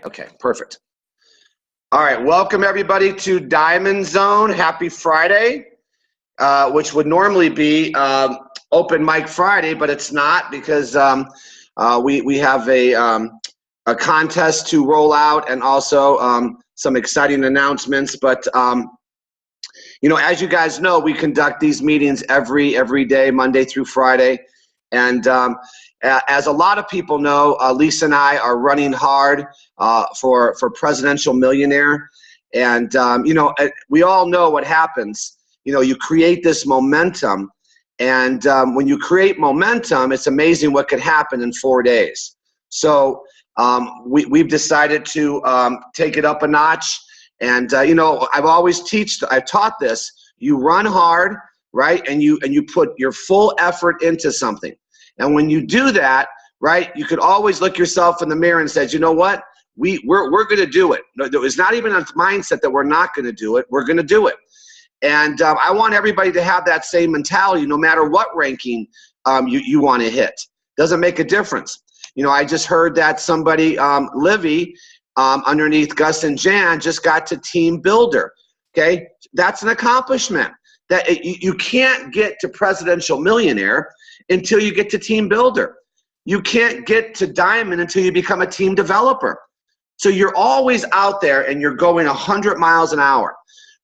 Okay, perfect. All right, welcome everybody to Diamond Zone. Happy Friday, which would normally be Open Mic Friday, but it's not because we have a contest to roll out and also some exciting announcements. But you know, as you guys know, we conduct these meetings every day, Monday through Friday, and as a lot of people know, Lisa and I are running hard for Presidential Millionaire. And, you know, we all know what happens. You know, you create this momentum. And when you create momentum, it's amazing what could happen in 4 days. So we've decided to take it up a notch. And, you know, I've taught this. You run hard, right? And you put your full effort into something. And when you do that, right, you could always look yourself in the mirror and say, you know what, we're going to do it. It's not even a mindset that we're not going to do it. We're going to do it. And I want everybody to have that same mentality, no matter what ranking you want to hit. Doesn't make a difference. You know, I just heard that somebody, Livy, underneath Gus and Jan, just got to team builder. Okay, that's an accomplishment. That you can't get to Presidential Millionaire until you get to team builder. You can't get to diamond until you become a team developer. So you're always out there and you're going 100 miles an hour,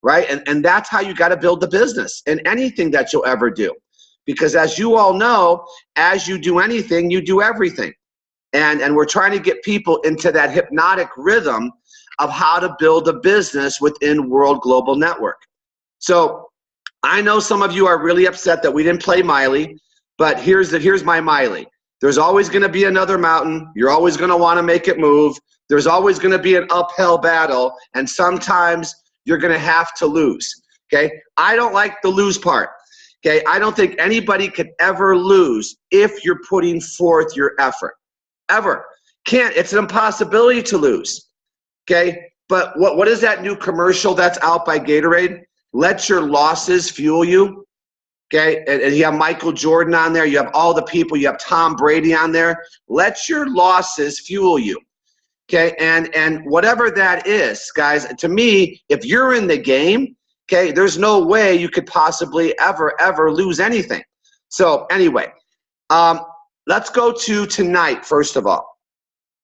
right? And that's how you got to build the business in anything that you'll ever do. Because as you all know, as you do anything, you do everything. And we're trying to get people into that hypnotic rhythm of how to build a business within World Global Network. So I know some of you are really upset that we didn't play Miley, but here's my Miley. There's always going to be another mountain. You're always going to want to make it move. There's always going to be an uphill battle, and sometimes you're going to have to lose. Okay? I don't like the lose part. Okay? I don't think anybody could ever lose if you're putting forth your effort. Ever. Can't. It's an impossibility to lose. Okay? But what is that new commercial that's out by Gatorade? Let your losses fuel you. Okay, and you have Michael Jordan on there. You have all the people. You have Tom Brady on there. Let your losses fuel you. Okay, and whatever that is, guys, to me, if you're in the game, okay, there's no way you could possibly ever lose anything. So anyway, let's go to tonight, first of all.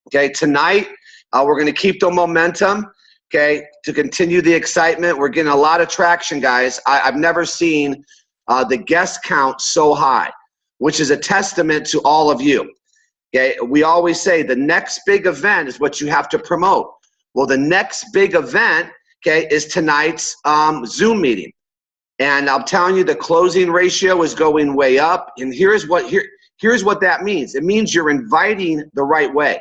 Okay, tonight, we're going to keep the momentum. Okay, to continue the excitement. We're getting a lot of traction, guys. I've never seen the guest count so high, which is a testament to all of you. Okay, we always say the next big event is what you have to promote. Well, the next big event, okay, is tonight's Zoom meeting. And I'm telling you, the closing ratio is going way up. And here's what that means. It means you're inviting the right way.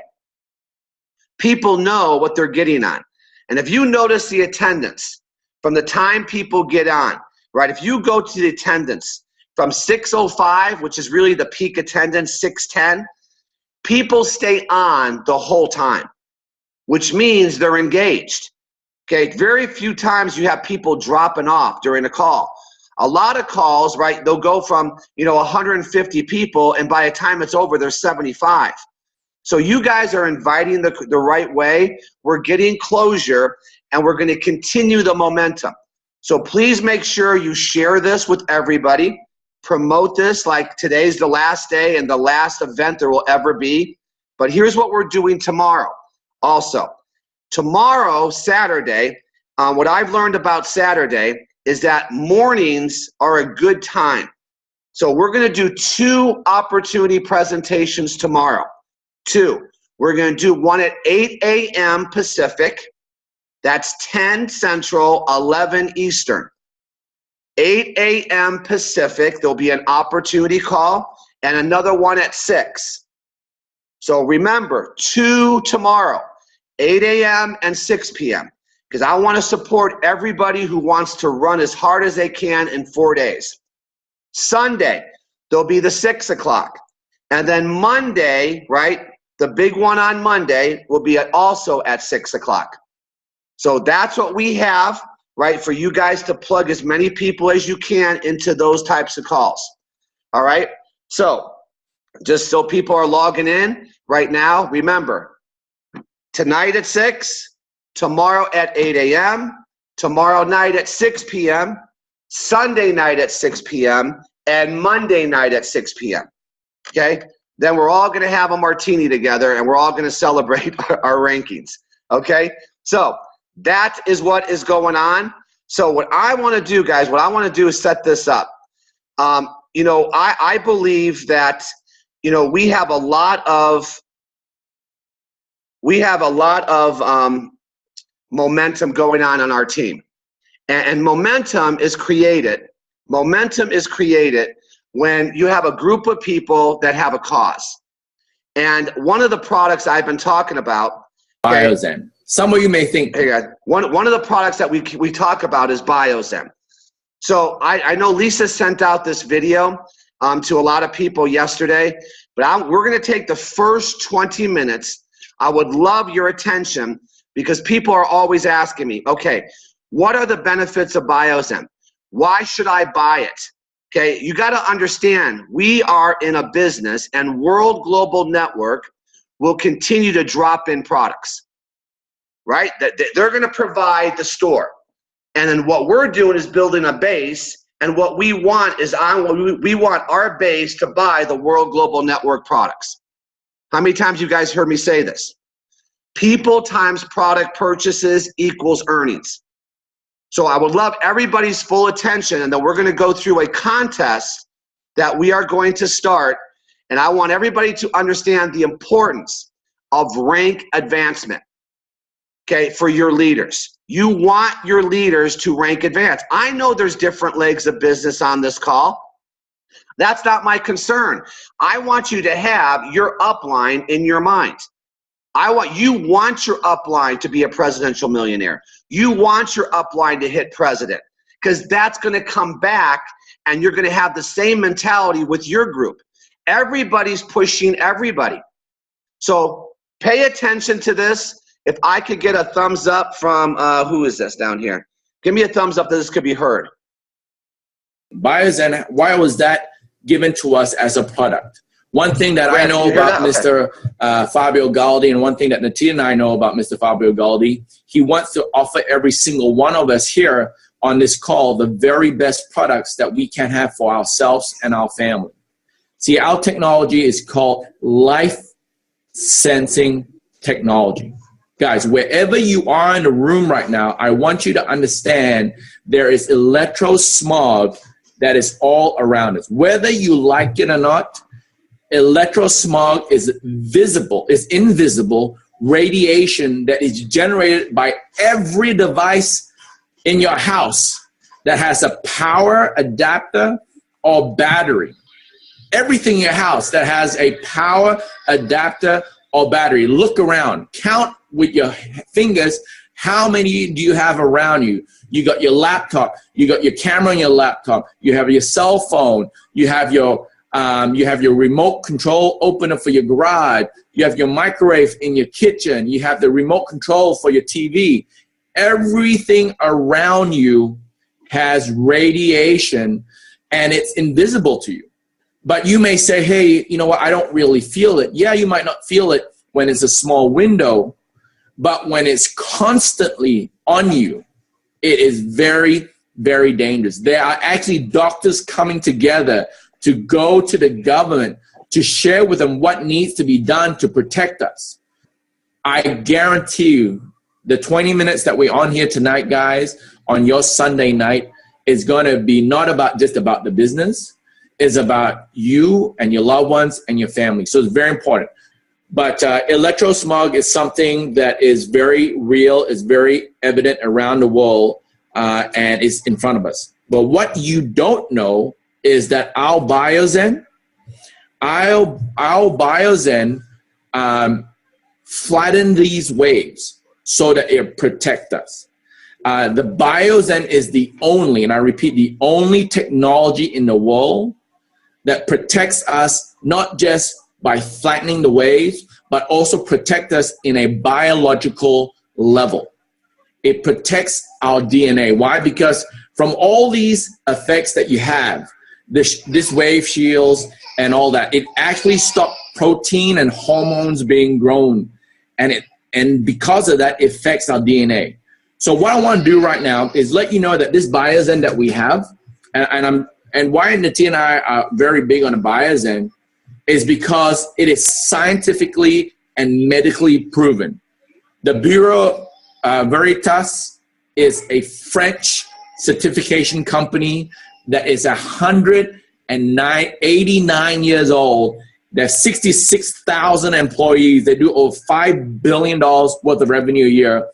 People know what they're getting on. And if you notice the attendance from the time people get on, right? If you go to the attendance from 6:05, which is really the peak attendance, 6:10, people stay on the whole time, which means they're engaged. Okay, very few times you have people dropping off during a call. A lot of calls, right, they'll go from, you know, 150 people, and by the time it's over, there's 75. So you guys are inviting the right way. We're getting closure, and we're going to continue the momentum. So please make sure you share this with everybody. Promote this like today's the last day and the last event there will ever be. But here's what we're doing tomorrow. Also, tomorrow, Saturday, what I've learned about Saturday is that mornings are a good time. So we're going to do 2 opportunity presentations tomorrow. 2. We're going to do one at 8 a.m. Pacific. That's 10 Central, 11 Eastern. 8 a.m. Pacific, there'll be an opportunity call, and another one at 6. So remember, 2 tomorrow, 8 a.m. and 6 p.m. Because I want to support everybody who wants to run as hard as they can in 4 days. Sunday, there'll be the 6 o'clock. And then Monday, right, the big one on Monday will be also at 6 o'clock. So that's what we have, right, for you guys to plug as many people as you can into those types of calls. All right? So just so people are logging in right now, remember, tonight at 6, tomorrow at 8 a.m., tomorrow night at 6 p.m., Sunday night at 6 p.m., and Monday night at 6 p.m. Okay? Then we're all going to have a martini together, and we're all going to celebrate our rankings. Okay? So that is what is going on. So what I want to do, guys, what I want to do is set this up. You know, I believe that, you know, we have a lot of momentum going on our team. And momentum is created. Momentum is created when you have a group of people that have a cause. And one of the products I've been talking about, BIOZEN. Some of you may think, hey guys, one of the products that we talk about is BIOZEN. So I know Lisa sent out this video to a lot of people yesterday, but we're going to take the first 20 minutes. I would love your attention because people are always asking me, okay, what are the benefits of BIOZEN? Why should I buy it? Okay, you got to understand, we are in a business and World Global Network will continue to drop in products, right? They're going to provide the store. And then what we're doing is building a base, and what we want is we want our base to buy the World Global Network products. How many times you guys heard me say this? People times product purchases equals earnings. So I would love everybody's full attention, and then we're going to go through a contest that we are going to start, and I want everybody to understand the importance of rank advancement, okay, for your leaders. You want your leaders to rank advance. I know there's different legs of business on this call. That's not my concern. I want you to have your upline in your mind. You want your upline to be a presidential millionaire. You want your upline to hit president, because that's going to come back and you're going to have the same mentality with your group. Everybody's pushing everybody. So pay attention to this. If I could get a thumbs up from, who is this down here? Give me a thumbs up that this could be heard. BIOZEN, why was that given to us as a product? One thing that I know about Mr. Fabio Galdi, and one thing that Natia and I know about Mr. Fabio Galdi, he wants to offer every single one of us here on this call the very best products that we can have for ourselves and our family. See, our technology is called life sensing technology. Guys, wherever you are in the room right now, I want you to understand there is electrosmog that is all around us. Whether you like it or not, electrosmog is visible, is invisible radiation that is generated by every device in your house that has a power adapter or battery. Everything in your house that has a power adapter or battery. Look around, count with your fingers how many do you have around you. You got your laptop, you got your camera on your laptop, you have your cell phone, you have your remote control opener for your garage, you have your microwave in your kitchen, you have the remote control for your TV. Everything around you has radiation and it's invisible to you. But you may say, hey, you know what, I don't really feel it. Yeah, you might not feel it when it's a small window, but when it's constantly on you, it is very, very dangerous. There are actually doctors coming together to go to the government to share with them what needs to be done to protect us. I guarantee you the 20 minutes that we're on here tonight, guys, on your Sunday night is going to be not just about the business. It's about you and your loved ones and your family. So it's very important. But electrosmog is something that is very real, is very evident around the world, and is in front of us. But what you don't know is that our BIOZEN flatten these waves so that it protect us. The BIOZEN is the only, and I repeat, the only technology in the world that protects us not just by flattening the waves, but also protect us in a biological level. It protects our DNA. Why? Because from all these effects that you have, this wave shields and all that, it actually stops protein and hormones being grown. And and because of that, it affects our DNA. So what I want to do right now is let you know that this BIOZEN that we have, and why Natia and I are very big on the BIOZEN, is because it is scientifically and medically proven. The Bureau Veritas is a French certification company that is 189 years old. There's 66,000 employees. They do over $5 billion worth of revenue a year.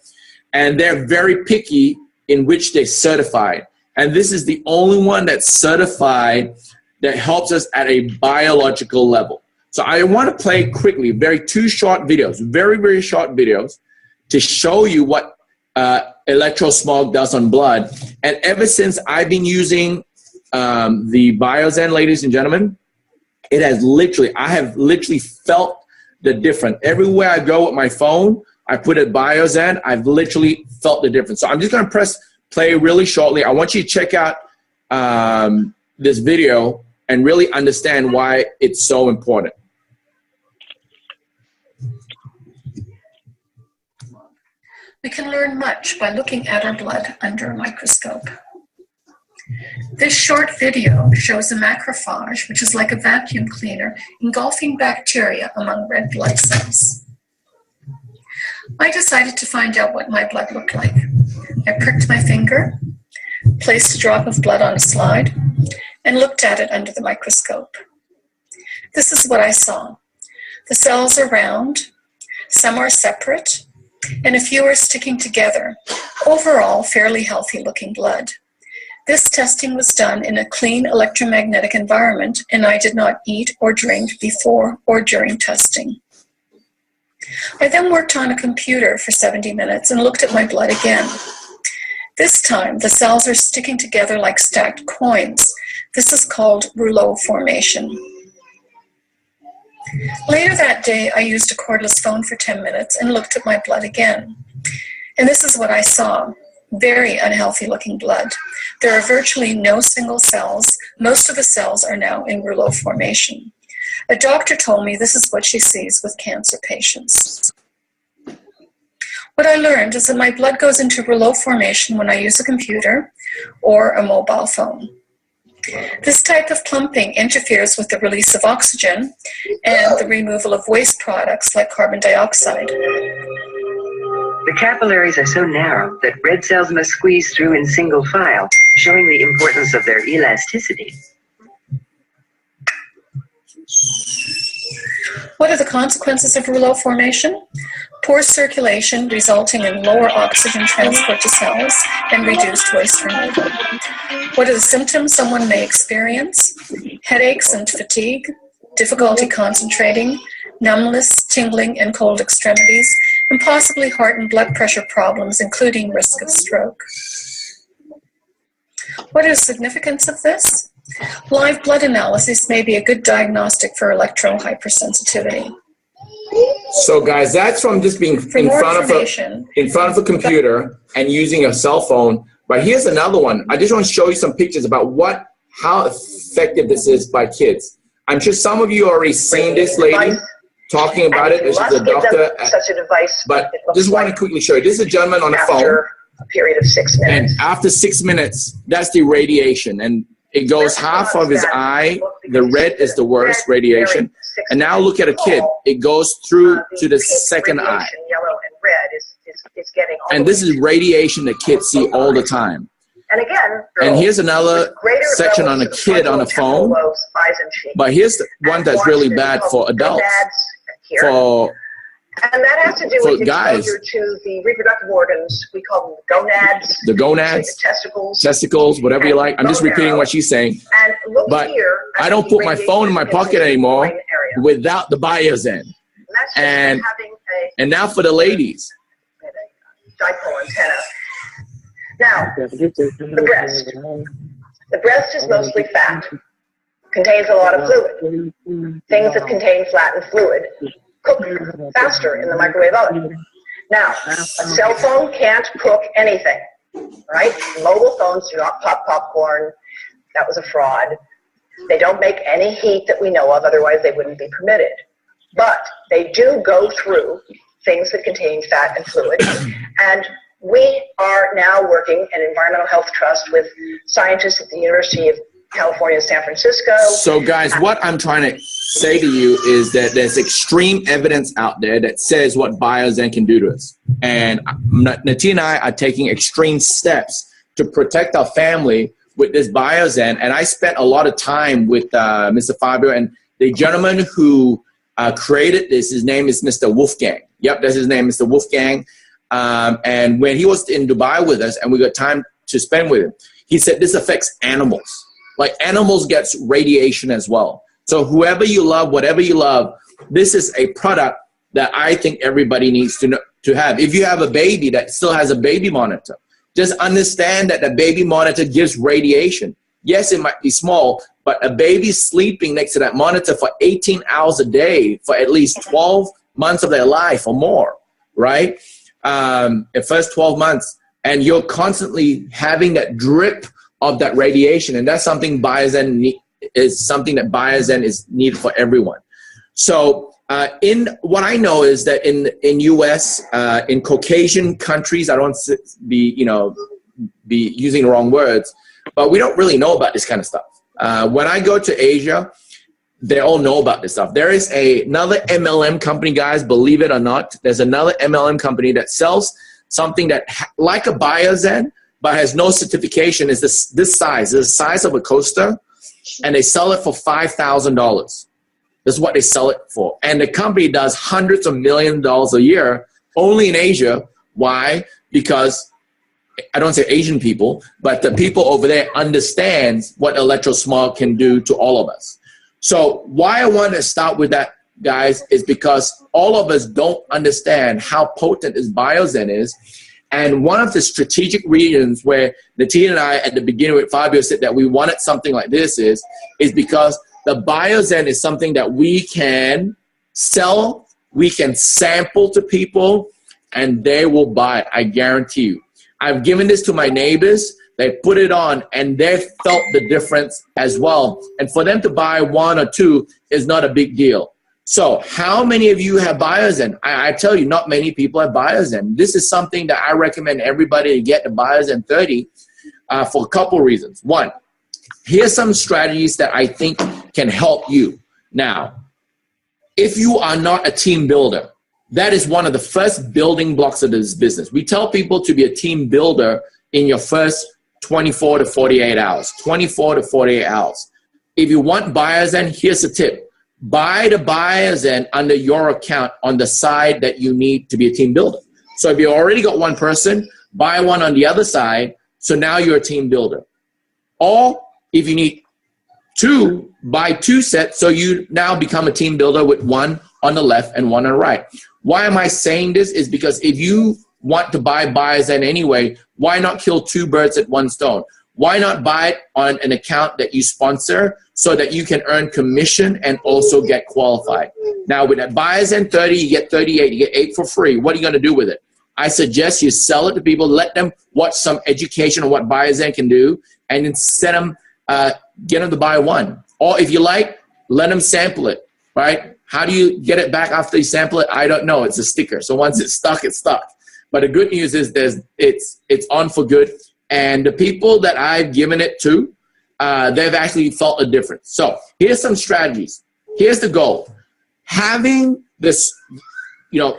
And they're very picky in which they certify. And this is the only one that's certified that helps us at a biological level. So I want to play quickly, two short videos, very, very short videos to show you what electrosmog does on blood. And ever since I've been using the BIOZEN, ladies and gentlemen, I have literally felt the difference. Everywhere I go with my phone, I put it BIOZEN, I've literally felt the difference. So I'm just going to press play really shortly. I want you to check out this video and really understand why it's so important. We can learn much by looking at our blood under a microscope. This short video shows a macrophage, which is like a vacuum cleaner, engulfing bacteria among red blood cells. I decided to find out what my blood looked like. I pricked my finger, placed a drop of blood on a slide, and looked at it under the microscope. This is what I saw. The cells are round, some are separate, and a few are sticking together. Overall, fairly healthy looking blood. This testing was done in a clean electromagnetic environment, and I did not eat or drink before or during testing. I then worked on a computer for 70 minutes and looked at my blood again. This time, the cells are sticking together like stacked coins. This is called rouleau formation. Later that day, I used a cordless phone for 10 minutes and looked at my blood again. And this is what I saw. Very unhealthy looking blood. There are virtually no single cells. Most of the cells are now in rouleau formation. A doctor told me this is what she sees with cancer patients. What I learned is that my blood goes into rouleau formation when I use a computer or a mobile phone. This type of clumping interferes with the release of oxygen and the removal of waste products like carbon dioxide. The capillaries are so narrow that red cells must squeeze through in single file, showing the importance of their elasticity. What are the consequences of rouleau formation? Poor circulation resulting in lower oxygen transport to cells and reduced waste removal. What are the symptoms someone may experience? Headaches and fatigue, difficulty concentrating, numbness, tingling, and cold extremities, and possibly heart and blood pressure problems, including risk of stroke. What is the significance of this? Live blood analysis may be a good diagnostic for electrohypersensitivity. So guys, that's from just being in front of a computer and using a cell phone. But here's another one. I just want to show you some pictures about how effective this is by kids. I'm sure some of you already seen this lady talking about it. She's a doctor. Such a device, but just want to quickly show you. This is a gentleman on a phone. A period of 6 minutes. And after 6 minutes, that's the radiation. And it goes half of his eye. The red is the worst radiation. And now look at a kid. It goes through to the second eye. Yellow and red is getting all and this is radiation that kids see all the time. And again, and here's another section on a kid on a phone. But here's the one that's really bad for adults. And that has to do with exposure to the reproductive organs. We call them gonads. The gonads, the testicles, whatever you like. I'm just repeating what she's saying. And look but here, I don't put my phone in my pocket anymore without the BIOZEN. And now for the ladies. Dipole antenna. Now, the breast. The breast is mostly fat. Contains a lot of fluid. Things that contain fat and fluid cook faster in the microwave oven. Now, a cell phone can't cook anything, right? Mobile phones do not pop popcorn. That was a fraud. They don't make any heat that we know of, otherwise they wouldn't be permitted. But they do go through things that contain fat and fluid. And we are now working an environmental health trust with scientists at the University of California, San Francisco. So guys, what I'm trying to say to you is that there's extreme evidence out there that says what BIOZEN can do to us. And Nati and I are taking extreme steps to protect our family with this BIOZEN. And I spent a lot of time with Mr. Fabio, and the gentleman who created this, his name is Mr. Wolfgang. Yep, that's his name, Mr. Wolfgang. And when he was in Dubai with us and we got time to spend with him, he said this affects animals. Like animals gets radiation as well. So whoever you love, whatever you love, this is a product that I think everybody needs to know, to have. If you have a baby that still has a baby monitor, just understand that the baby monitor gives radiation. Yes, it might be small, but a baby sleeping next to that monitor for 18 hours a day for at least 12 months of their life or more, right? The first 12 months, and you're constantly having that drip of that radiation, and that's something BIOZEN is something that BIOZEN is needed for everyone. So in what I know is that in US, in Caucasian countries, I don't be using the wrong words, but we don't really know about this kind of stuff. When I go to Asia, they all know about this stuff. There is another MLM company, guys, believe it or not. There's another MLM company that sells something that like a BIOZEN, but has no certification. Is this size? It's the size of a coaster, and they sell it for $5,000. This is what they sell it for. And the company does hundreds of millions of dollars a year only in Asia. Why? Because I don't say Asian people, but the people over there understands what electrosmog can do to all of us. So why I want to start with that, guys, is because all of us don't understand how potent this BIOZEN is. And one of the strategic reasons where Nati and I at the beginning with Fabio said that we wanted something like this is because the BIOZEN is something that we can sell, we can sample to people, and they will buy it, I guarantee you. I've given this to my neighbors, they put it on, and they felt the difference as well. And for them to buy one or two is not a big deal. So how many of you have BIOZEN? I tell you, not many people have BIOZEN. This is something that I recommend everybody to get the BIOZEN 30 for a couple reasons. One, here's some strategies that I think can help you. Now, if you are not a team builder, that is one of the first building blocks of this business. We tell people to be a team builder in your first 24 to 48 hours. 24 to 48 hours. If you want BIOZEN, here's a tip. Buy the BIOZEN under your account on the side that you need to be a team builder. So if you already got one person, buy one on the other side, so now you're a team builder. Or if you need two, buy two sets, so you now become a team builder with one on the left and one on the right. Why am I saying this? Is because if you want to buy BIOZEN anyway, why not kill two birds at one stone? Why not buy it on an account that you sponsor so that you can earn commission and also get qualified? Now, with that BIOZEN 30, you get 38, you get 8 for free. What are you going to do with it? I suggest you sell it to people, let them watch some education on what BIOZEN can do, and then set them, get them to buy one. Or if you like, let them sample it, right? How do you get it back after you sample it? I don't know. It's a sticker. So once it's stuck, it's stuck. But the good news is it's on for good. And the people that I've given it to, they've actually felt a difference. So here's some strategies. Here's the goal. Having this,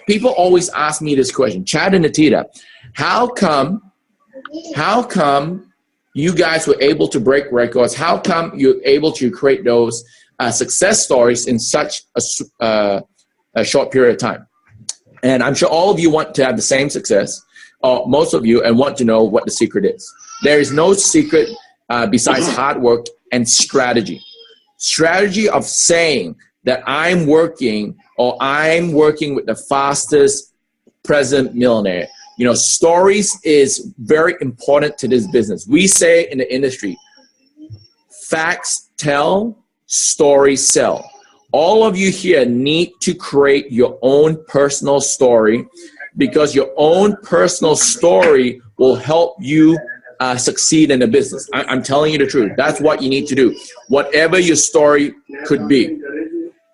people always ask me this question, Chad and Natita, how come you guys were able to break records? How come you're able to create those success stories in such a short period of time? And I'm sure all of you want to have the same success, or most of you, and want to know what the secret is. There is no secret besides hard work and strategy. Strategy of saying that I'm working with the fastest present millionaire. Stories is very important to this business. We say in the industry, facts tell, stories sell. All of you here need to create your own personal story, because your own personal story will help you succeed in the business. I'm telling you the truth. That's what you need to do. Whatever your story could be.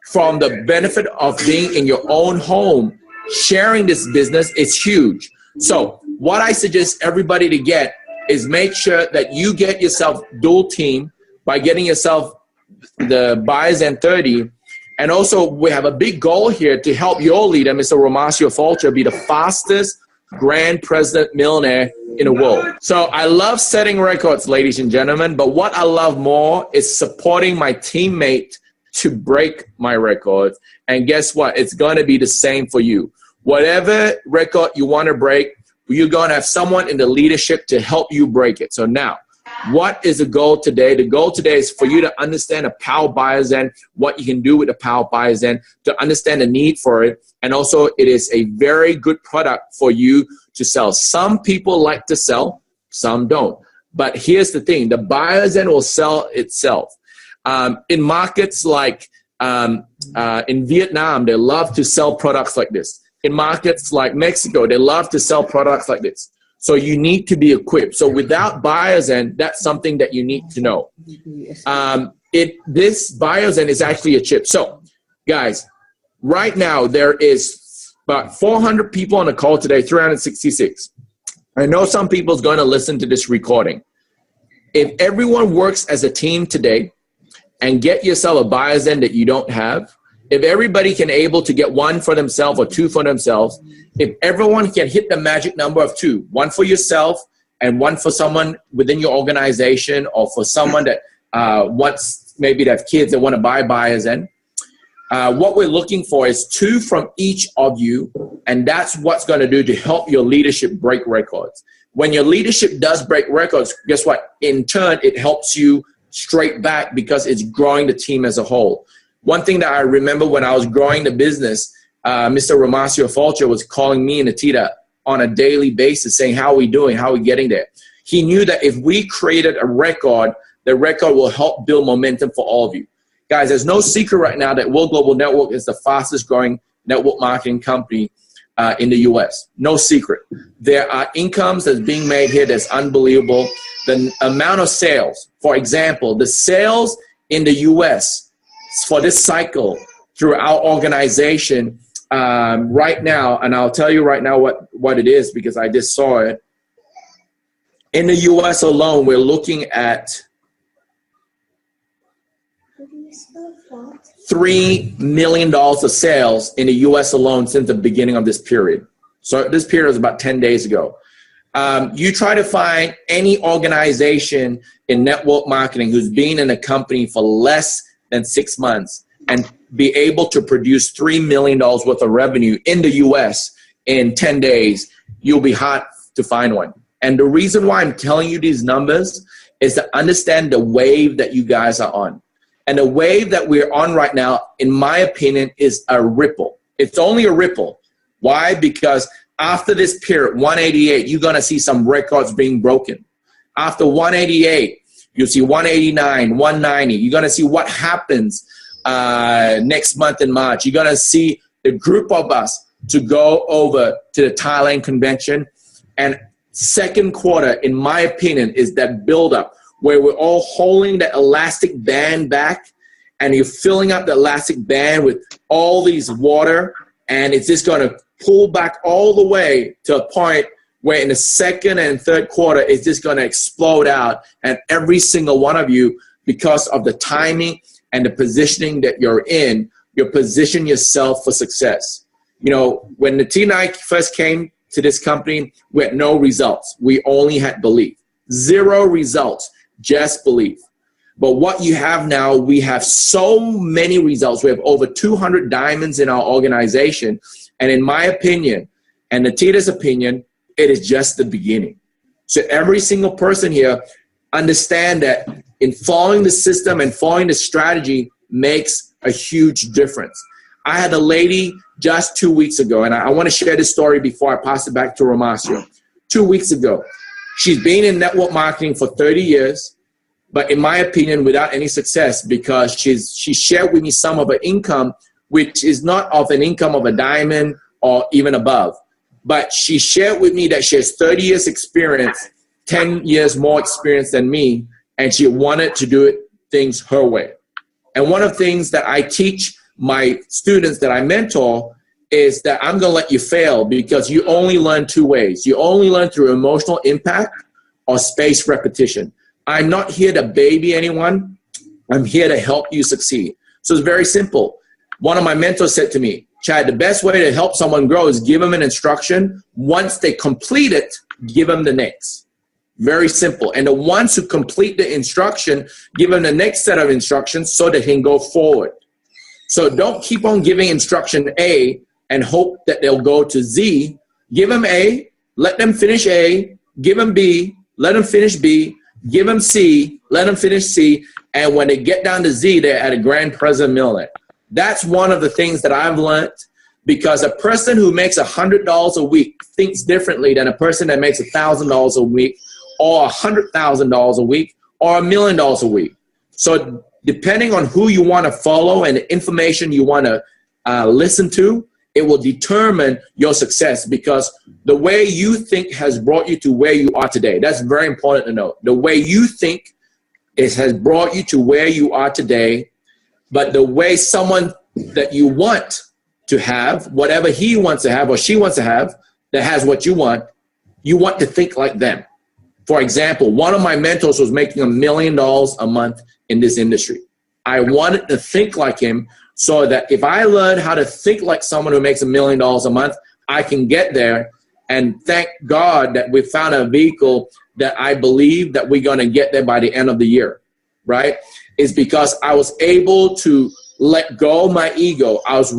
From the benefit of being in your own home sharing this business is huge. So what I suggest everybody to get is make sure that you get yourself dual team by getting yourself the BIOZEN 30. And also we have a big goal here to help your leader, Mr. Romasio Fulcher, be the fastest grand president millionaire in the world. So I love setting records, ladies and gentlemen, but what I love more is supporting my teammate to break my records. And guess what? It's going to be the same for you. Whatever record you want to break, you're going to have someone in the leadership to help you break it. So now, what is the goal today? The goal today is for you to understand the Power BIOZEN, what you can do with the Power BIOZEN, to understand the need for it. And also, it is a very good product for you to sell. Some people like to sell, some don't. But here's the thing, the BIOZEN will sell itself. In markets like in Vietnam, they love to sell products like this. In markets like Mexico, they love to sell products like this. So you need to be equipped. So without BIOZEN, that's something that you need to know. This BIOZEN is actually a chip. So guys, right now there is about 400 people on the call today, 366. I know some people's going to listen to this recording. If everyone works as a team today and get yourself a BIOZEN that you don't have, if everybody can able to get one for themselves or two for themselves, if everyone can hit the magic number of two, one for yourself and one for someone within your organization or for someone that wants maybe to have kids that want to buy BIOZEN, what we're looking for is two from each of you, and that's what's going to do to help your leadership break records. When your leadership does break records, guess what? In turn, it helps you straight back because it's growing the team as a whole. One thing that I remember when I was growing the business, Mr. Romasio Fulcher was calling me and Atita on a daily basis saying, how are we doing? How are we getting there? He knew that if we created a record, the record will help build momentum for all of you. Guys, there's no secret right now that World Global Network is the fastest growing network marketing company in the US. No secret. There are incomes that's being made here that's unbelievable. The amount of sales, for example, the sales in the US for this cycle through our organization right now, and I'll tell you right now what it is because I just saw it. In the US alone, we're looking at $3 million of sales in the US alone since the beginning of this period. So this period was about 10 days ago. You try to find any organization in network marketing who's been in a company for less than 6 months and be able to produce $3 million worth of revenue in the US in 10 days, you'll be hard to find one. And the reason why I'm telling you these numbers is to understand the wave that you guys are on. And the wave that we're on right now, in my opinion, is a ripple. It's only a ripple. Why? Because after this period, 188, you're going to see some records being broken. After 188, you'll see 189, 190. You're going to see what happens next month in March. You're going to see the group of us to go over to the Thailand convention. And second quarter, in my opinion, is that buildup where we're all holding the elastic band back and you're filling up the elastic band with all these water, and it's just going to pull back all the way to a point where in the second and third quarter, it's just going to explode out. And every single one of you, because of the timing and the positioning that you're in, you position yourself for success. You know, when the team and I first came to this company, we had no results. We only had belief. 0 results, just belief. But what you have now, we have so many results. We have over 200 diamonds in our organization. And in my opinion, and Natita's opinion, it is just the beginning. So every single person here understand that in following the system and following the strategy makes a huge difference. I had a lady just 2 weeks ago, and I want to share this story before I pass it back to Romasio. 2 weeks ago, she's been in network marketing for 30 years, but in my opinion, without any success, because she shared with me some of her income, which is not of an income of a diamond or even above. But she shared with me that she has 30 years experience, 10 years more experience than me, and she wanted to do things her way. And one of the things that I teach my students that I mentor is that I'm going to let you fail because you only learn two ways. You only learn through emotional impact or spaced repetition. I'm not here to baby anyone. I'm here to help you succeed. So it's very simple. One of my mentors said to me, Chad, the best way to help someone grow is give them an instruction. Once they complete it, give them the next. Very simple. And the ones who complete the instruction, give them the next set of instructions so they can go forward. So don't keep on giving instruction A and hope that they'll go to Z. Give them A, let them finish A, give them B, let them finish B, give them C, let them finish C, and when they get down to Z, they're at a grand president millionaire. That's one of the things that I've learned, because a person who makes $100 a week thinks differently than a person that makes $1,000 a week or $100,000 a week or $1 million a week. So depending on who you want to follow and the information you want to listen to, it will determine your success, because the way you think has brought you to where you are today. That's very important to know. The way you think has brought you to where you are today, but the way someone that you want to have, whatever he wants to have or she wants to have, that has what you want to think like them. For example, one of my mentors was making $1 million a month in this industry. I wanted to think like him, so that if I learn how to think like someone who makes $1 million a month, I can get there. And thank God that we found a vehicle that I believe that we're going to get there by the end of the year, right? It's because I was able to let go of my ego. I was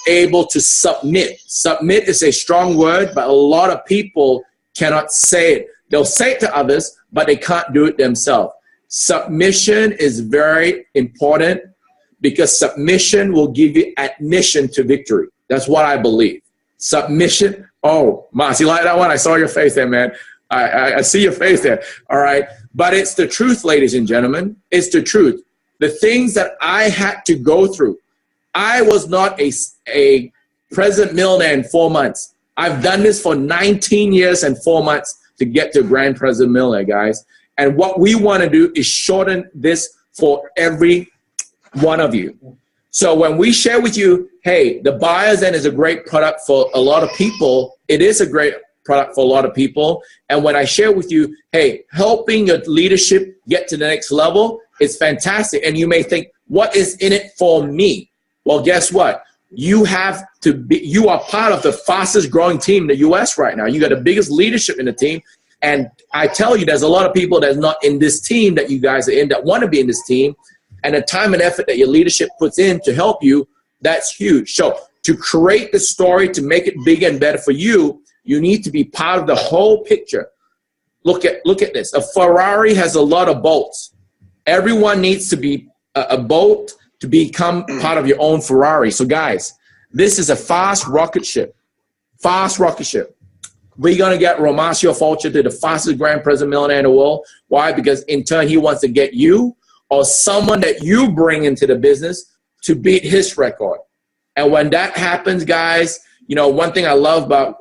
able to submit. Submit is a strong word, but a lot of people cannot say it. They'll say it to others, but they can't do it themselves. Submission is very important, because submission will give you admission to victory. That's what I believe. Submission. Oh, Mas, you like that one? I saw your face there, man. I see your face there. All right. But it's the truth, ladies and gentlemen. It's the truth. The things that I had to go through. I was not a president millionaire in 4 months. I've done this for 19 years and 4 months to get to grand president millionaire, guys. And what we want to do is shorten this for every one of you. So when we share with you, hey, the BIOZEN is a great product for a lot of people. It is a great product for a lot of people. And when I share with you, hey, helping your leadership get to the next level, it's fantastic. And you may think, what is in it for me? Well, guess what? You have to be, you are part of the fastest growing team in the US right now. You got the biggest leadership in the team. And I tell you, there's a lot of people that's not in this team that you guys are in that want to be in this team. And the time and effort that your leadership puts in to help you, that's huge. So to create the story, to make it bigger and better for you, you need to be part of the whole picture. Look at this. A Ferrari has a lot of bolts. Everyone needs to be a bolt to become part of your own Ferrari. So guys, this is a fast rocket ship. Fast rocket ship. We're going to get Romacio Fulcher to the fastest grand president millionaire in the world. Why? Because in turn, he wants to get you or someone that you bring into the business to beat his record. And when that happens, guys, you know, one thing I love about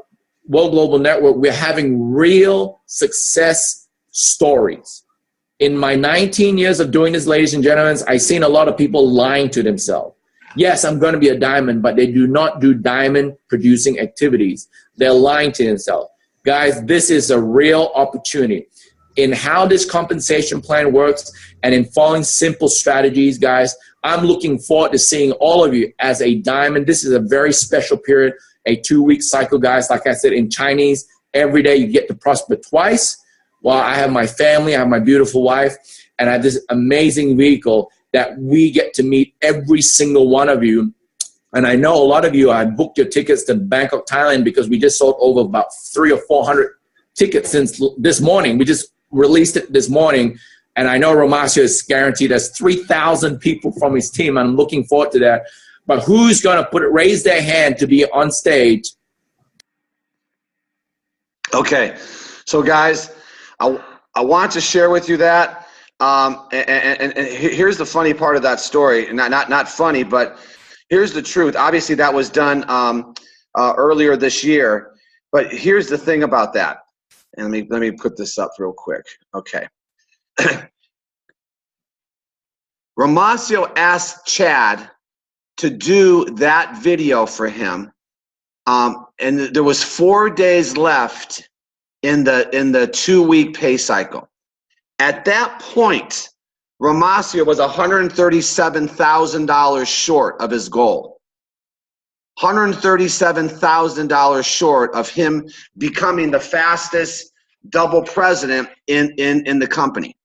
World Global Network, we're having real success stories. In my 19 years of doing this, ladies and gentlemen, I've seen a lot of people lying to themselves. Yes, I'm going to be a diamond, but they do not do diamond producing activities. They're lying to themselves. Guys, this is a real opportunity. In how this compensation plan works and in following simple strategies, guys, I'm looking forward to seeing all of you as a diamond. This is a very special period, a 2-week cycle, guys. Like I said, in Chinese, every day you get to prosper twice. While I have my family, I have my beautiful wife, and I have this amazing vehicle that we get to meet every single one of you. And I know a lot of you have booked your tickets to Bangkok, Thailand, because we just sold over about 300 or 400 tickets since this morning. We just released it this morning. And I know Romacio is guaranteed there's 3,000 people from his team. I'm looking forward to that. But who's going to raise their hand to be on stage? Okay. So, guys, I want to share with you that. And here's the funny part of that story. Not funny, but here's the truth. Obviously, that was done earlier this year. But here's the thing about that. And let me put this up real quick. Okay. Romacio asked Chad to do that video for him and there was 4 days left in the 2-week pay cycle. At that point, Ramasio was $137,000 short of his goal. $137,000 short of him becoming the fastest double president in the company.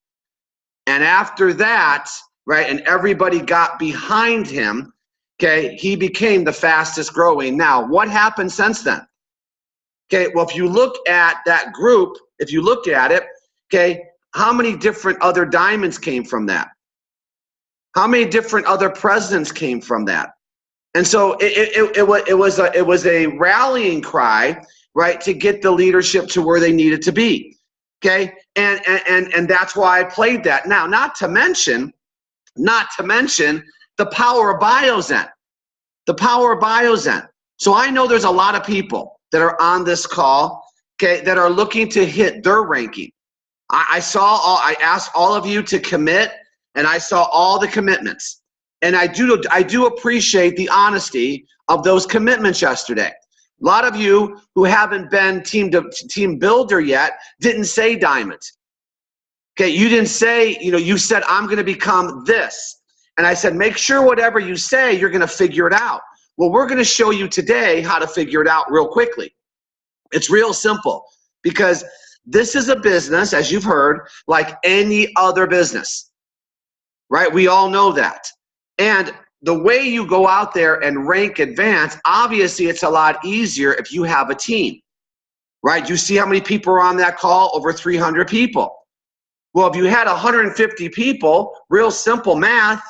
And after that, right, and everybody got behind him, okay, he became the fastest growing. Now, what happened since then? Okay, well, if you look at that group, if you look at it, okay, how many different other diamonds came from that? How many different other presidents came from that? And so it was a rallying cry, right, to get the leadership to where they needed to be. Okay, and that's why I played that. Now, not to mention the power of BIOZEN. The power of BIOZEN. So I know there's a lot of people that are on this call, okay, that are looking to hit their ranking. I asked all of you to commit, and I saw all the commitments. And I do appreciate the honesty of those commitments yesterday. A lot of you who haven't been team builder yet didn't say diamonds. Okay, you didn't say, you said, I'm going to become this. And I said, make sure whatever you say, you're going to figure it out. Well, we're going to show you today how to figure it out real quickly. It's real simple, because this is a business, as you've heard, like any other business, right? We all know that. And the way you go out there and rank advance, obviously it's a lot easier if you have a team, right? You see how many people are on that call? Over 300 people. Well, if you had 150 people, real simple math,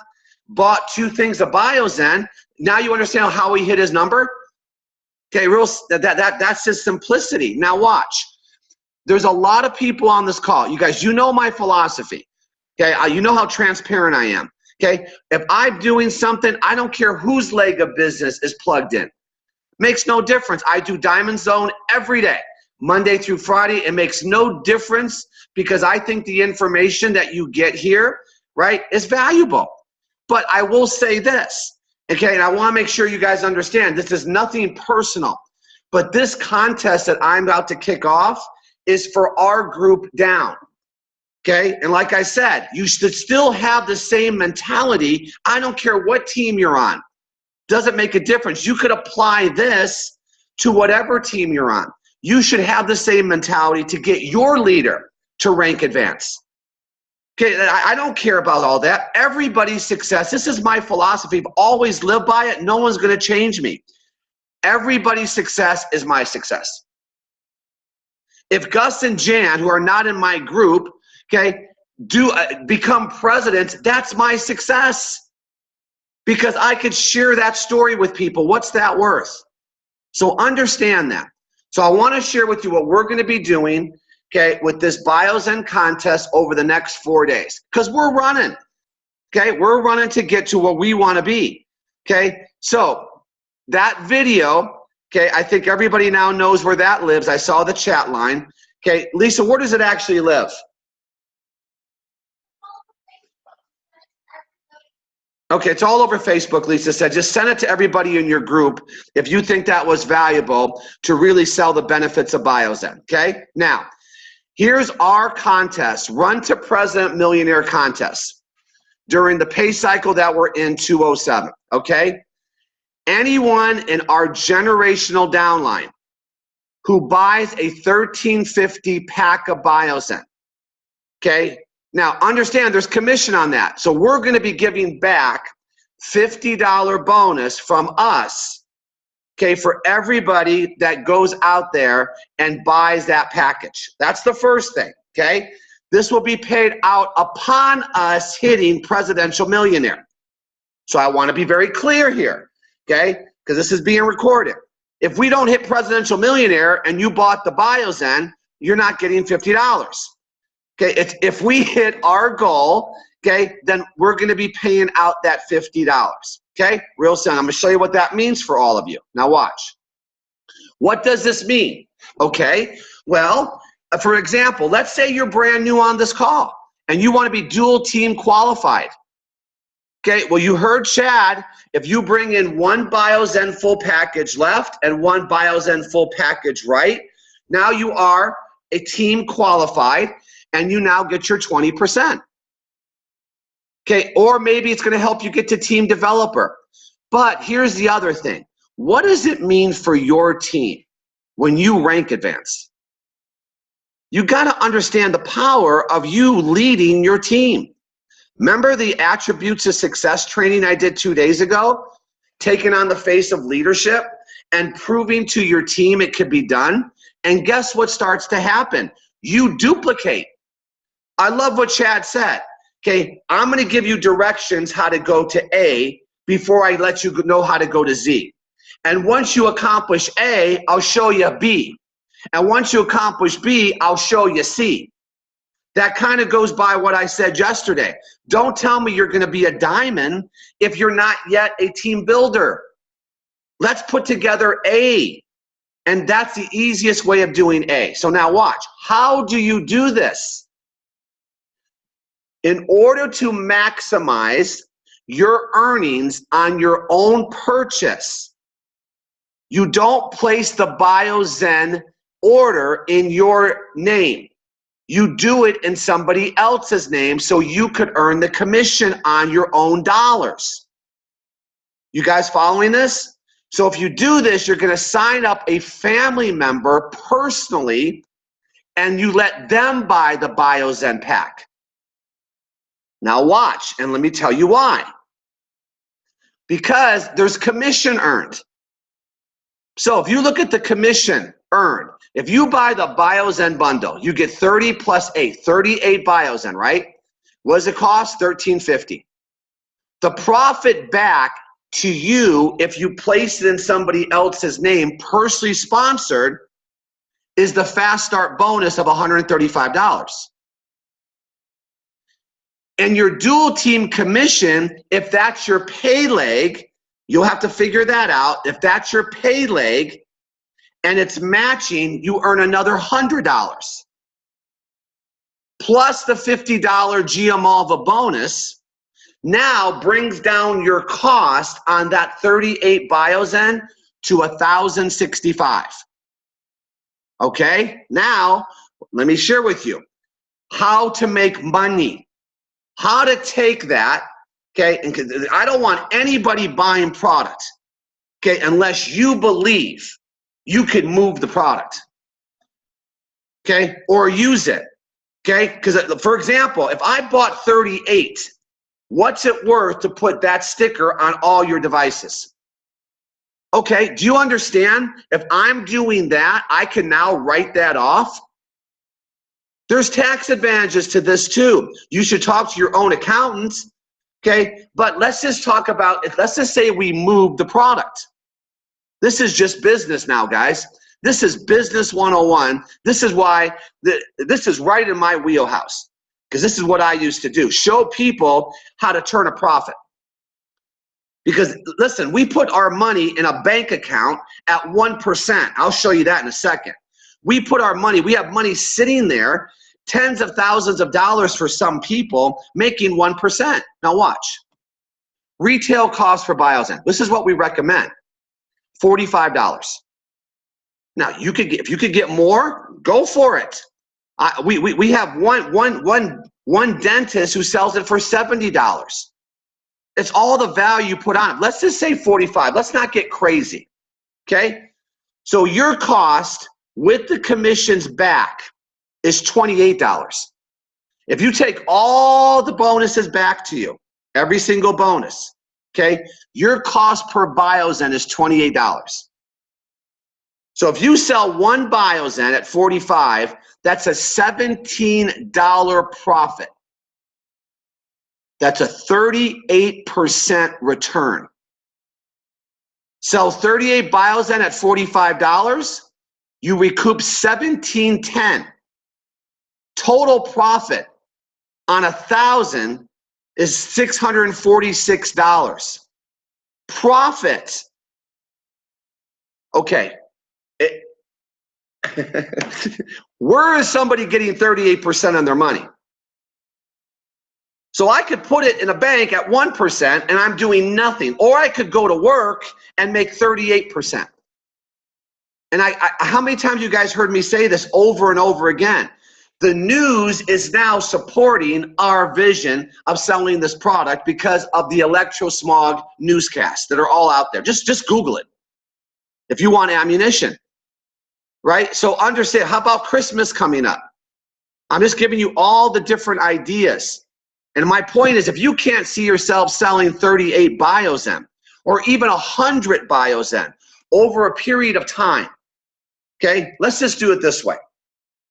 bought 2 things of BIOZEN, now you understand how he hit his number? Okay, that's his simplicity. Now watch. There's a lot of people on this call. You guys, you know my philosophy. Okay, you know how transparent I am. Okay, if I'm doing something, I don't care whose leg of business is plugged in. Makes no difference. I do Diamond Zone every day, Monday through Friday. It makes no difference, because I think the information that you get here, right, is valuable. But I will say this, okay, and I want to make sure you guys understand, this is nothing personal, but this contest that I'm about to kick off is for our group down. Okay, and like I said, you should still have the same mentality. I don't care what team you're on. Doesn't make a difference. You could apply this to whatever team you're on. You should have the same mentality to get your leader to rank advance. Okay, I don't care about all that. Everybody's success, this is my philosophy. I've always lived by it. No one's going to change me. Everybody's success is my success. If Gus and Jan, who are not in my group, okay, become presidents, that's my success, because I could share that story with people. What's that worth? So understand that. So I want to share with you what we're going to be doing, okay, with this BIOZEN contest over the next 4 days, because we're running. Okay, we're running to get to where we want to be. Okay, so that video, okay, I think everybody now knows where that lives. I saw the chat line. Okay, Lisa, where does it actually live? Okay, it's all over Facebook, Lisa said. Just send it to everybody in your group if you think that was valuable to really sell the benefits of BIOZEN, okay? Now, here's our contest, Run to President Millionaire contest during the pay cycle that we're in 207, okay? Anyone in our generational downline who buys a $13.50 pack of BIOZEN, okay? Now, understand there's commission on that. So we're going to be giving back $50 bonus from us, okay, for everybody that goes out there and buys that package. That's the first thing, okay? This will be paid out upon us hitting Presidential Millionaire. So I want to be very clear here, okay, because this is being recorded. If we don't hit Presidential Millionaire and you bought the BIOZEN, you're not getting $50. Okay, if we hit our goal, okay, then we're going to be paying out that $50. Okay, real simple. I'm going to show you what that means for all of you. Now watch. What does this mean? Okay, well, for example, let's say you're brand new on this call and you want to be dual team qualified. Okay, well, you heard Chad. If you bring in one BioZen full package left and one BioZen full package right, now you are a team qualified and you now get your 20%. Okay, or maybe it's going to help you get to team developer. But here's the other thing. What does it mean for your team when you rank advance? You got to understand the power of you leading your team. Remember the attributes of success training I did 2 days ago? Taking on the face of leadership and proving to your team it could be done. And guess what starts to happen? You duplicate. I love what Chad said. Okay, I'm going to give you directions how to go to A before I let you know how to go to Z. And once you accomplish A, I'll show you B. And once you accomplish B, I'll show you C. That kind of goes by what I said yesterday. Don't tell me you're going to be a diamond if you're not yet a team builder. Let's put together A. And that's the easiest way of doing A. So now watch. How do you do this? In order to maximize your earnings on your own purchase, you don't place the BioZen order in your name. You do it in somebody else's name so you could earn the commission on your own dollars. You guys following this? So if you do this, you're going to sign up a family member personally and you let them buy the BioZen pack. Now watch, and let me tell you why. Because there's commission earned. So if you look at the commission earned, if you buy the BioZen bundle, you get 30 plus 8, 38 BioZen, right? What does it cost? $13.50. The profit back to you, if you place it in somebody else's name, personally sponsored, is the Fast Start bonus of $135. And your dual team commission, if that's your pay leg, you'll have to figure that out. If that's your pay leg and it's matching, you earn another $100. Plus the $50 GMALVA bonus now brings down your cost on that 38 BioZen to $1,065. Okay, now let me share with you how to make money. How to take that, okay, and I don't want anybody buying product, okay, unless you believe you can move the product, okay, or use it, okay? Because, for example, if I bought 38, what's it worth to put that sticker on all your devices? Okay, do you understand? If I'm doing that, I can now write that off. There's tax advantages to this too. You should talk to your own accountants, okay? But let's just talk about it. Let's just say we move the product. This is just business now, guys. This is business 101. This is why this is right in my wheelhouse, because this is what I used to do. Show people how to turn a profit. Because listen, we put our money in a bank account at 1%. I'll show you that in a second. We put our money, we have money sitting there, tens of thousands of dollars for some people, making 1%. Now watch. Retail cost for BioZen. This is what we recommend. $45. Now you could get, if you could get more, go for it. We have one dentist who sells it for $70. It's all the value you put on it. Let's just say 45. Let's not get crazy. Okay? So your cost with the commissions back is $28. If you take all the bonuses back to you, every single bonus, okay, your cost per BioZen is $28. So if you sell one BioZen at 45, that's a $17 profit. That's a 38% return. Sell 38 BioZen at $45, you recoup $17.10. Total profit on 1,000 is $646. Profit. Okay. Where is somebody getting 38% on their money? So I could put it in a bank at 1% and I'm doing nothing. Or I could go to work and make 38%. And how many times you guys heard me say this over and over again? The news is now supporting our vision of selling this product because of the electrosmog newscasts that are all out there. Just Google it if you want ammunition, right? So understand, how about Christmas coming up? I'm just giving you all the different ideas. And my point is, if you can't see yourself selling 38 BIOZEN or even 100 BIOZEN over a period of time, okay, let's just do it this way.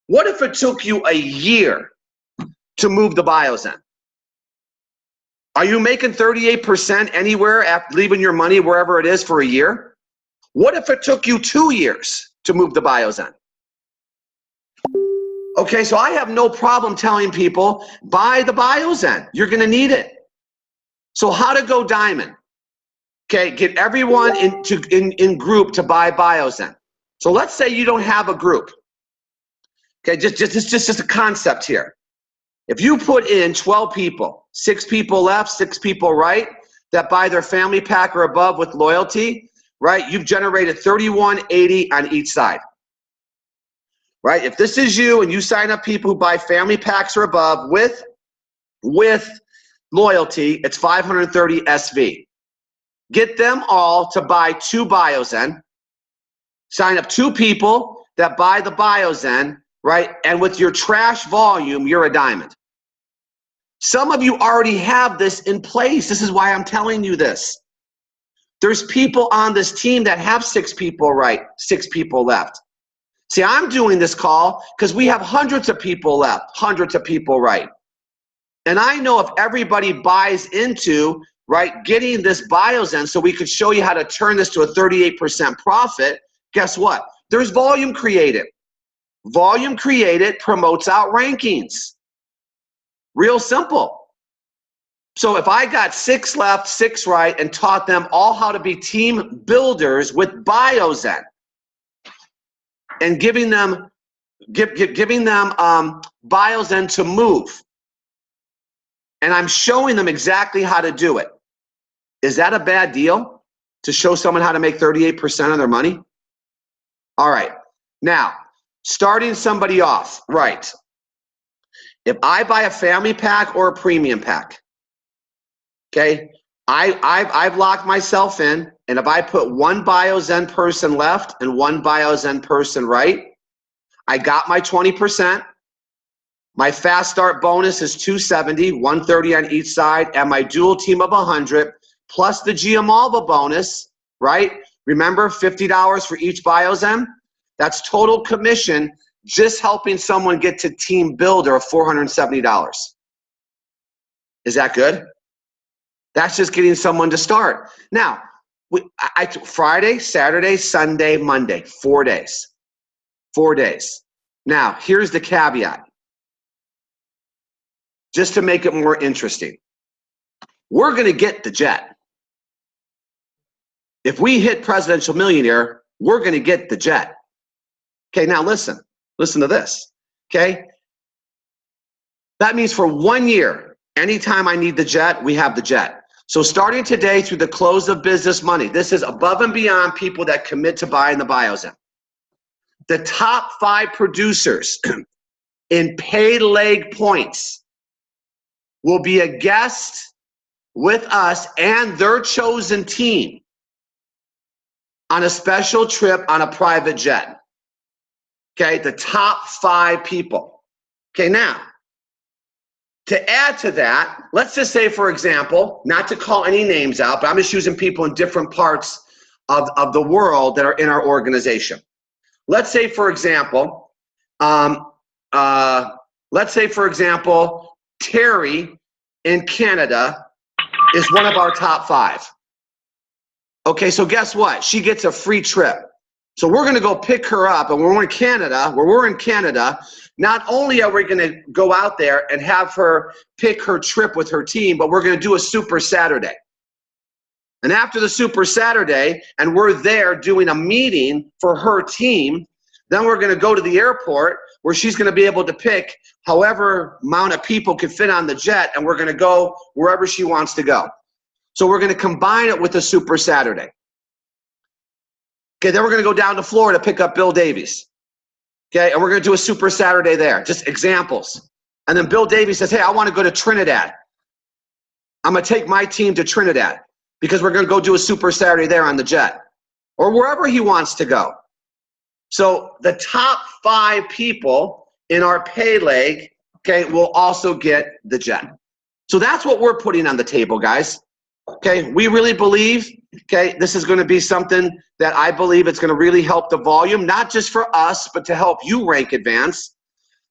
What if it took you a year to move the BIOZEN? Are you making 38% anywhere after leaving your money wherever it is for a year? What if it took you 2 years to move the BIOZEN? Okay, so I have no problem telling people, buy the BIOZEN. You're gonna need it. So how to go diamond? Okay, get everyone in group to buy BIOZEN. So let's say you don't have a group. Okay, just a concept here. If you put in 12 people, 6 people left, 6 people right, that buy their family pack or above with loyalty, right, you've generated $31.80 on each side. Right? If this is you and you sign up people who buy family packs or above with loyalty, it's 530 SV. Get them all to buy 2 BIOZEN. Sign up 2 people that buy the BIOZEN, right? And with your trash volume, you're a diamond. Some of you already have this in place. This is why I'm telling you this. There's people on this team that have 6 people right, 6 people left. See, I'm doing this call because we have hundreds of people left, hundreds of people right. And I know if everybody buys into, right, getting this BIOZEN so we could show you how to turn this to a 38% profit, guess what? There's volume created. Volume created promotes out rankings. Real simple. So if I got 6 left, 6 right, and taught them all how to be team builders with BIOZEN, and giving them BIOZEN to move, and I'm showing them exactly how to do it. Is that a bad deal to show someone how to make 38% of their money? All right, now starting somebody off, right? If I buy a family pack or a premium pack, okay, I've locked myself in, and if I put 1 BIOZEN person left and 1 BIOZEN person right, I got my 20%. My fast start bonus is 270, 130 on each side, and my dual team of 100 plus the Giamalva bonus, right? Remember, $50 for each BIOZEN? That's total commission just helping someone get to team builder of $470. Is that good? That's just getting someone to start. Now, Friday, Saturday, Sunday, Monday, 4 days. 4 days. Now, here's the caveat. Just to make it more interesting. We're going to get the jet. If we hit Presidential Millionaire, we're going to get the jet. Okay, now listen. Listen to this. Okay? That means for 1 year, anytime I need the jet, we have the jet. So starting today through the close of business money, this is above and beyond people that commit to buying the BIOZEN. The top 5 producers in paid leg points will be a guest with us and their chosen team on a special trip on a private jet. Okay, the top 5 people. Okay, now, to add to that, let's just say, for example, not to call any names out, but I'm just using people in different parts of the world that are in our organization. Let's say, for example, Terry in Canada is one of our top 5. Okay, so guess what? She gets a free trip. So we're going to go pick her up, and we're in Canada, not only are we going to go out there and have her pick her trip with her team, but we're going to do a Super Saturday. And after the Super Saturday, and we're there doing a meeting for her team, then we're going to go to the airport. where she's going to be able to pick however amount of people can fit on the jet, and we're going to go wherever she wants to go. So we're going to combine it with a Super Saturday. Okay, then we're going to go down to Florida to pick up Bill Davies. Okay, and we're going to do a Super Saturday there, just examples. And then Bill Davies says, hey, I want to go to Trinidad. I'm going to take my team to Trinidad because we're going to go do a Super Saturday there on the jet, or wherever he wants to go. So the top 5 people in our pay leg, okay, will also get the jet. So that's what we're putting on the table, guys. Okay, we really believe, okay, this is going to be something that I believe it's going to really help the volume, not just for us, but to help you rank advance.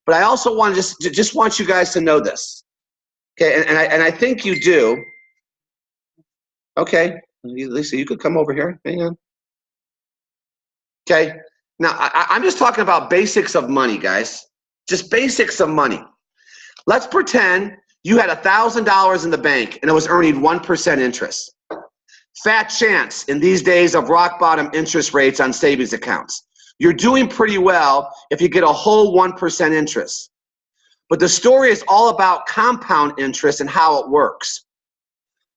But I also want to just want you guys to know this. Okay, and I think you do. Okay, Lisa, you could come over here. Hang on. Okay, now I'm just talking about basics of money, guys. Just basics of money. Let's pretend you had $1,000 in the bank and it was earning 1% interest. Fat chance in these days of rock bottom interest rates on savings accounts. You're doing pretty well if you get a whole 1% interest. But the story is all about compound interest and how it works.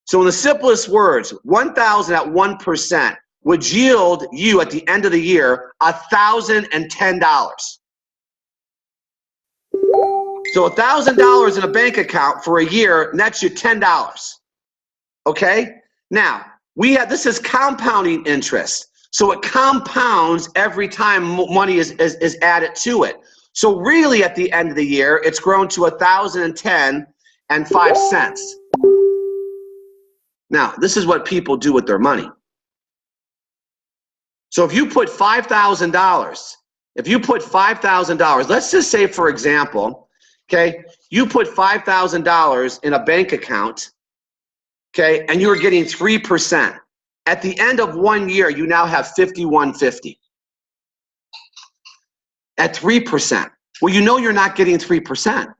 So in the simplest words, 1,000 at 1% would yield you at the end of the year $1,010. So $1,000 in a bank account for a year nets you $10. Okay? Now, this is compounding interest. So it compounds every time money is added to it. So really at the end of the year, it's grown to $1,010.05. Now, this is what people do with their money. So if you put $5,000, let's just say, for example, okay, you put $5,000 in a bank account, okay, and you're getting 3%. At the end of 1 year, you now have $5,150 at 3%. Well, you know you're not getting 3%.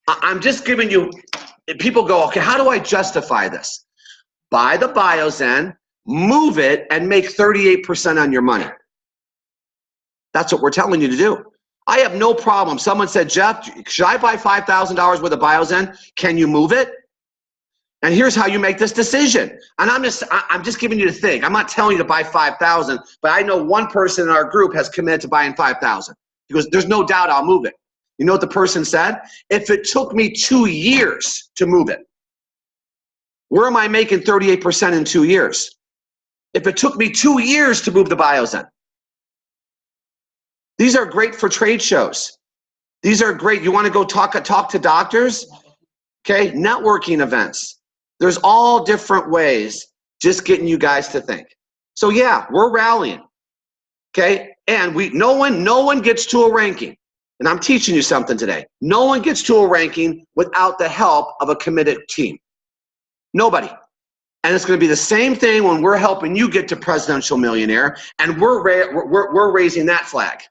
I'm just giving you, people go, okay, how do I justify this? Buy the BIOZEN, move it, and make 38% on your money. That's what we're telling you to do. I have no problem. Someone said, Jeff, should I buy $5,000 worth of BIOZEN? Can you move it? And here's how you make this decision. And I'm just giving you the thing. I'm not telling you to buy 5,000, but I know one person in our group has committed to buying 5,000. He goes, there's no doubt I'll move it. You know what the person said? If it took me 2 years to move it, where am I making 38% in 2 years? If it took me 2 years to move the BIOZEN. These are great for trade shows. These are great. You want to go talk to doctors? Okay, networking events. There's all different ways, just getting you guys to think. So yeah, we're rallying. Okay, and no one gets to a ranking. And I'm teaching you something today. No one gets to a ranking without the help of a committed team. Nobody. And it's going to be the same thing when we're helping you get to presidential millionaire, and we're raising that flag.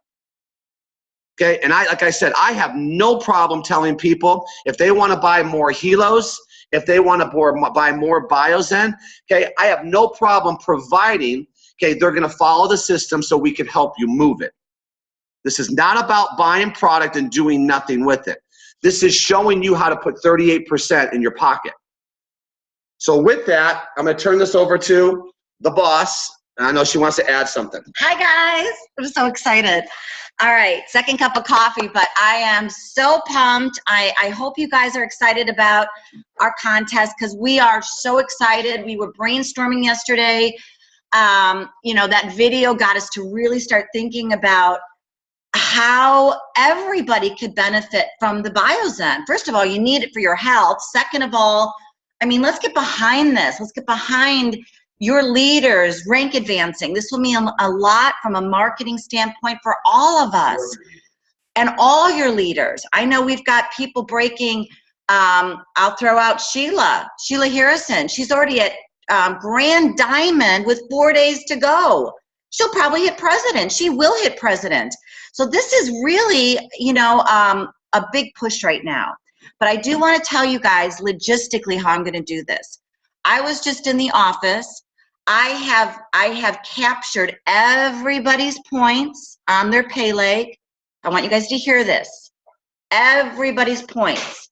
Okay, and like I said, I have no problem telling people if they want to buy more Helos, if they want to buy more BIOZEN, okay, I have no problem providing, okay, they're going to follow the system so we can help you move it. This is not about buying product and doing nothing with it. This is showing you how to put 38% in your pocket. So with that, I'm going to turn this over to the boss. And I know she wants to add something. Hi, guys. I'm so excited. All right, second cup of coffee, but I am so pumped. I hope you guys are excited about our contest because we are so excited. We were brainstorming yesterday. You know, that video got us to really start thinking about how everybody could benefit from the BIOZEN. First of all, you need it for your health. Second of all, I mean, let's get behind this. Let's get behind your leaders, rank advancing. This will mean a lot from a marketing standpoint for all of us and all your leaders. I know we've got people breaking, I'll throw out Sheila Harrison. She's already at Grand Diamond with 4 days to go. She'll probably hit president. She will hit president. So this is really, you know, a big push right now. But I do want to tell you guys logistically how I'm going to do this. I was just in the office. I have captured everybody's points on their pay leg. I want you guys to hear this. Everybody's points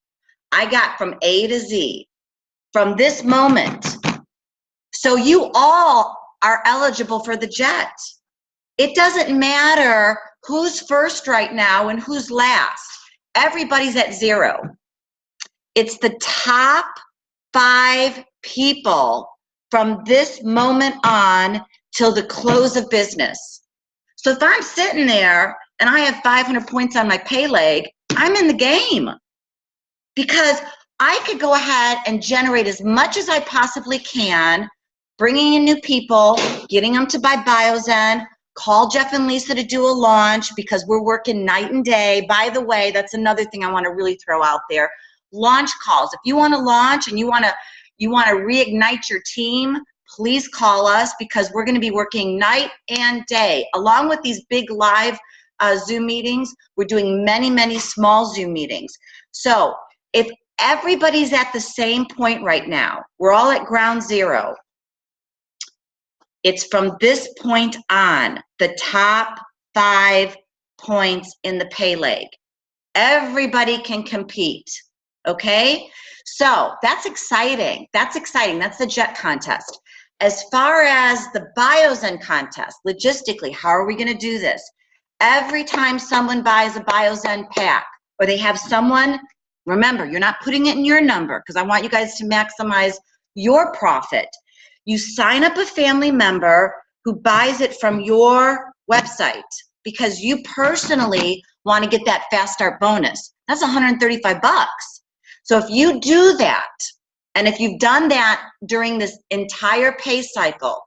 I got from A to Z from this moment. So you all are eligible for the jet. It doesn't matter who's first right now and who's last. Everybody's at 0. It's the top 5 people from this moment on till the close of business. So if I'm sitting there and I have 500 points on my pay leg, I'm in the game because I could go ahead and generate as much as I possibly can, bringing in new people, getting them to buy BIOZEN, call Jeff and Lisa to do a launch because we're working night and day. By the way, that's another thing I want to really throw out there. Launch calls. If you want to launch and you want to reignite your team, please call us because we're going to be working night and day. Along with these big live Zoom meetings, we're doing many, many small Zoom meetings. So if everybody's at the same point right now, we're all at ground zero. It's from this point on, the top 5 points in the pay leg. Everybody can compete, okay? So that's exciting. That's exciting. That's the jet contest. As far as the BIOZEN contest, logistically, how are we going to do this? Every time someone buys a BIOZEN pack, or they have someone, remember, you're not putting it in your number because I want you guys to maximize your profit. You sign up a family member who buys it from your website because you personally want to get that fast start bonus. That's $135. So if you do that, and if you've done that during this entire pay cycle,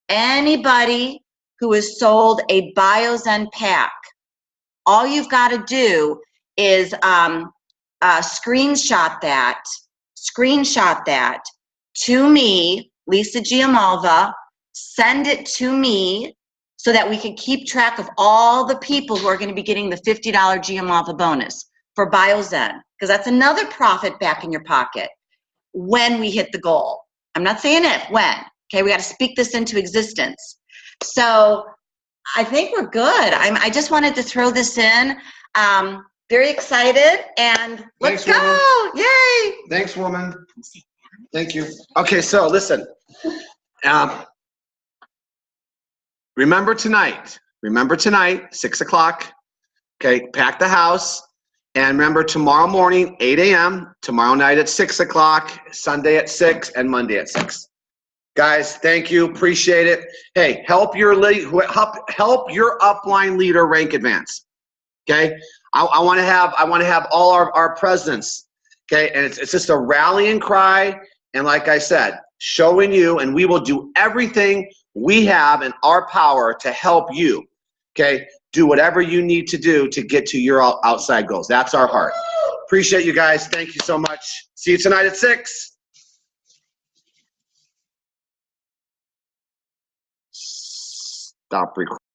anybody who has sold a BIOZEN pack, all you've got to do is screenshot that to me, Lisa Giamalva, send it to me so that we can keep track of all the people who are going to be getting the $50 Giamalva bonus for BIOZEN, because that's another profit back in your pocket when we hit the goal. I'm not saying if, when. Okay, we got to speak this into existence. So I think we're good. I just wanted to throw this in. Very excited, and let's go. Woman. Yay. Thanks, woman. Thank you. Okay, so listen. Remember tonight, 6 o'clock. Okay, pack the house. And remember tomorrow morning, 8 a.m., tomorrow night at 6 o'clock, Sunday at 6, and Monday at 6. Guys, thank you. Appreciate it. Hey, help your upline leader rank advance. Okay? I want to have all our presidents. Okay? And it's just a rallying cry. And like I said, showing you, and we will do everything we have in our power to help you. Okay? Do whatever you need to do to get to your outside goals. That's our heart. Appreciate you guys. Thank you so much. See you tonight at 6. Stop recording.